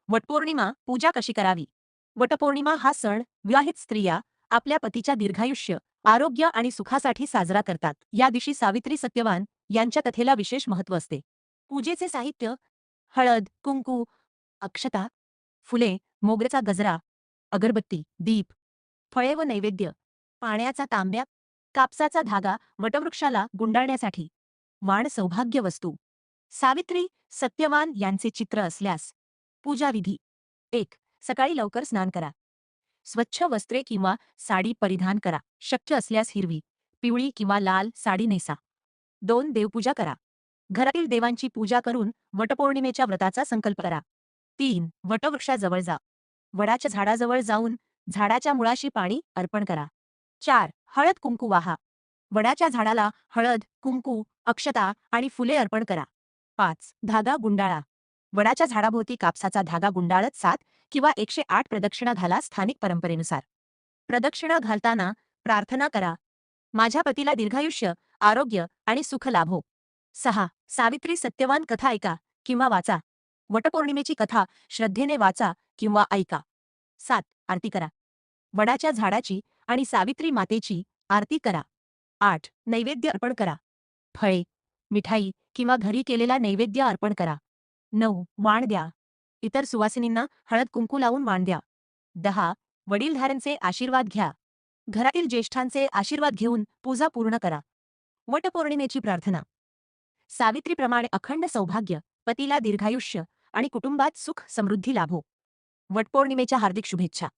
वटपौर्णिमा पूजा कशी करावी? वटपौर्णिमा हा सण विवाहित स्त्रिया आपल्या पतीच्या दीर्घायुष्य, आरोग्य आणि सुखासाठी साजरा करतात. या दिवशी सावित्री सत्यवान यांच्या कथेला विशेष महत्त्व असते. पूजेचे साहित्य: हळद, कुंकू, अक्षता, फुले, मोगऱ्याचा गजरा, अगरबत्ती, दीप, फळे व नैवेद्य, पाण्याचा तांब्या, कापसाचा धागा वटवृक्षाला गुंडाळण्यासाठी, वाण सौभाग्य वस्तू. सावित्री सत्यवान यांचे चित्र असल्यास पूजा विधी: 1. सकाळी लवकर स्नान करा. स्वच्छ वस्त्रे किंवा साडी परिधान करा. शक्य असल्यास हिरवी, पिवळी किंवा लाल साडी नेसा. 2. देवपूजा करा. घरातील देवांची पूजा करून वटपौर्णिमेच्या व्रताचा संकल्प करा. 3. वटवृक्षाजवळ जा. वडाच्या झाडाजवळ जाऊन झाडाच्या मुळाशी पाणी अर्पण करा. 4. हळद कुंकू वाहा. वडाच्या झाडाला हळद, कुंकू, अक्षता आणि फुले अर्पण करा. 5. धागा गुंडाळा. वडाच्या झाडाभोवती कापसाचा धागा गुंडाळत 7 किंवा 108 प्रदक्षिणा घाला स्थानिक परंपरेनुसार. प्रदक्षिणा घालताना प्रार्थना करा: माझ्या पतीला दीर्घायुष्य, आरोग्य आणि सुख लाभो. 6. सावित्री सत्यवान कथा ऐका किंवा वाचा. वटपौर्णिमेची कथा श्रद्धेने वाचा किंवा ऐका. 7. आरती करा. वडाच्या झाडाची आणि सावित्री मातेची आरती करा. 8. नैवेद्य अर्पण करा. फळे, मिठाई किंवा घरी केलेला नैवेद्य अर्पण करा. 9. वाण द्या. इतर सुवासिनींना हळद कुंकू लावून वाण द्या. 10. वडीलधाऱ्यांचे आशीर्वाद घ्या. घरातील ज्येष्ठांचे आशीर्वाद घेऊन पूजा पूर्ण करा. वटपौर्णिमेची प्रार्थना: सावित्रीप्रमाणे अखंड सौभाग्य, पतीला दीर्घायुष्य आणि कुटुंबात सुख समृद्धी लाभो. वटपौर्णिमेच्या हार्दिक शुभेच्छा.